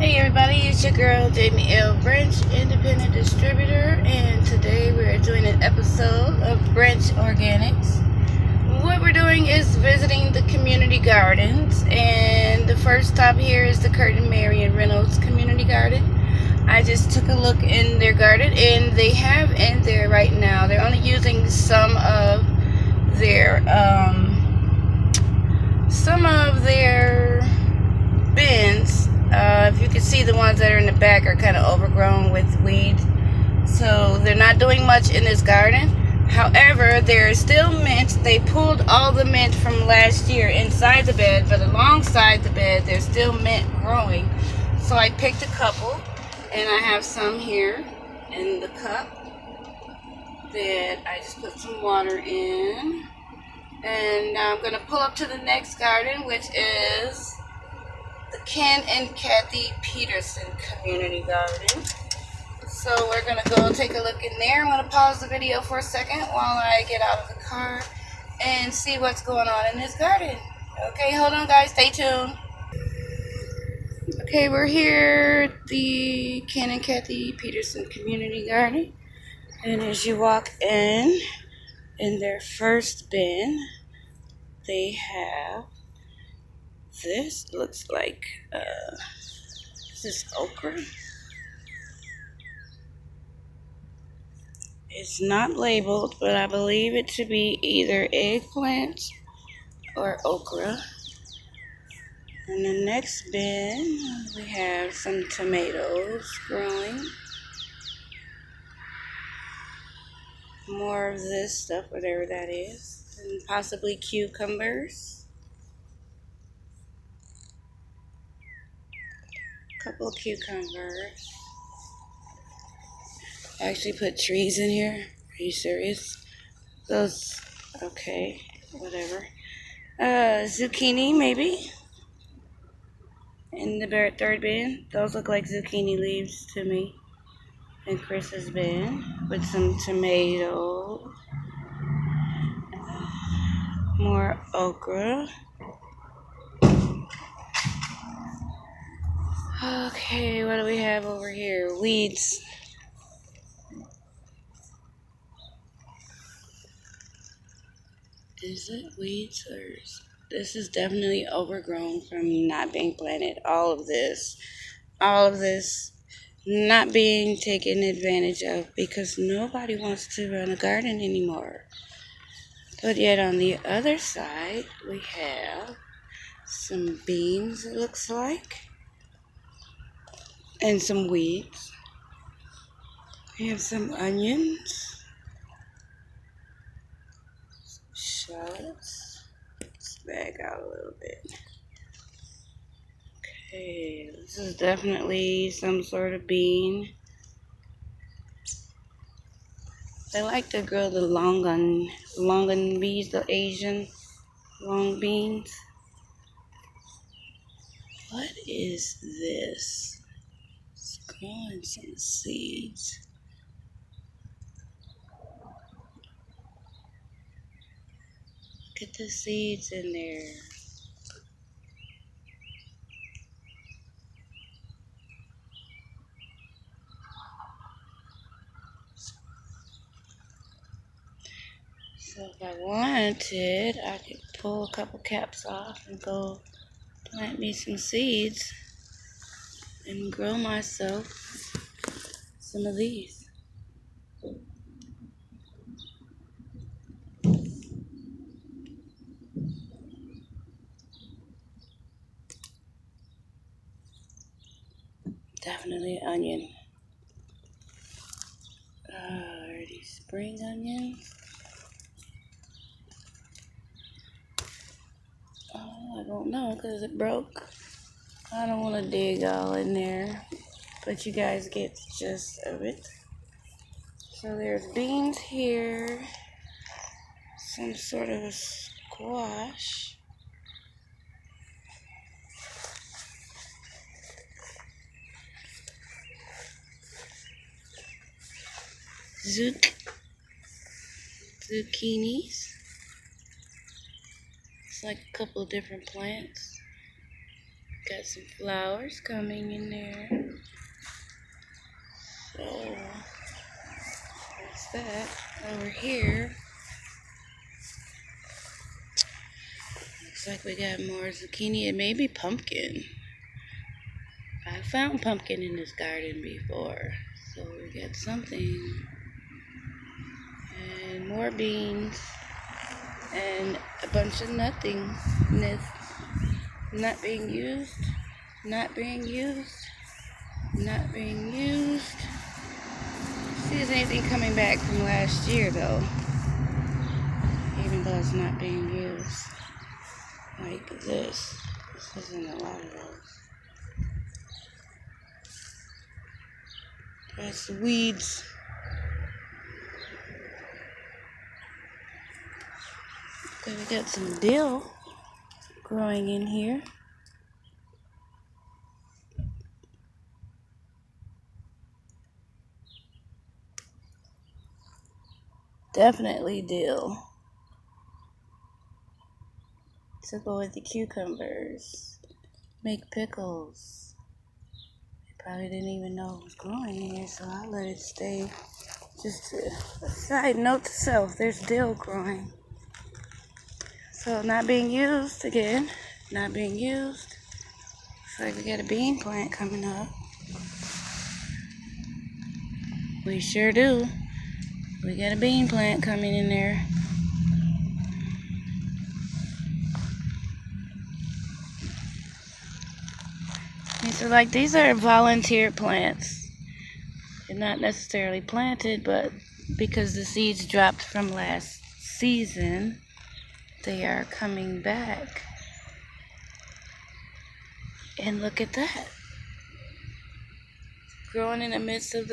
Hey everybody, it's your girl Jamie L. Branch, independent distributor, and today we are doing an episode of Branch Organics. What we're doing is visiting the community gardens, and the first stop here is the Curtin Marion Reynolds Community Garden. I just took a look in their garden, and they have in there right now, they're only using some of their bins. If you can see, the ones that are in the back are kind of overgrown with weeds, so they're not doing much in this garden. However, there is still mint. They pulled all the mint from last year inside the bed, but alongside the bed there's still mint growing, so I picked a couple, and I have some here in the cup that I just put some water in. And now I'm going to pull up to the next garden, which is the Ken and Kathy Peterson Community Garden. So we're going to go take a look in there. I'm going to pause the video for a second while I get out of the car and see what's going on in this garden. Okay, hold on guys, stay tuned. Okay, we're here at the Ken and Kathy Peterson Community Garden. And as you walk in their first bin, they have this. Looks like this is okra. It's not labeled, but I believe it to be either eggplant or okra. In the next bin, we have some tomatoes growing. More of this stuff, whatever that is. And possibly cucumbers. A couple of cucumbers. I actually put trees in here. Are you serious? Those, okay, whatever. Zucchini, maybe? In the third bin. Those look like zucchini leaves to me. In Chris's bin with some tomato. More okra. Okay, what do we have over here? Weeds. Is it weeds or this is definitely overgrown from not being planted. All of this not being taken advantage of because nobody wants to run a garden anymore. But yet on the other side, we have some beans, it looks like, and some weeds. We have some onions, shallots. Let's back out a little bit. Okay, this is definitely some sort of bean. They like to grow the longan beans, the Asian long beans. What is this? It's growing some seeds. Look at the seeds in there. So if I wanted, I could pull a couple caps off and go plant me some seeds and grow myself some of these. Definitely onion. Are these spring onions? Oh, I don't know because it broke. I don't want to dig all in there, but you guys get the gist of it. So there's beans here, some sort of a squash. Zucchinis. It's like a couple of different plants. Got got some flowers coming in there. So that's that. Over here, looks like we got more zucchini and maybe pumpkin. I found pumpkin in this garden before, so we got something. And more beans and a bunch of nothingness. Not being used, not being used, not being used. See if there's anything coming back from last year though, even though it's not being used. Like this. This isn't a lot of those. That's weeds. Okay, we got some dill growing in here. Definitely dill. To go with the cucumbers. Make pickles. I probably didn't even know it was growing in here, so I'll let it stay. Just a side note to self, there's dill growing. So not being used again. Not being used. Looks like we got a bean plant coming up. We sure do. We got a bean plant coming in there. And so like these are volunteer plants. They're not necessarily planted, but because the seeds dropped from last season, they are coming back. And look at that. Growing in the midst of the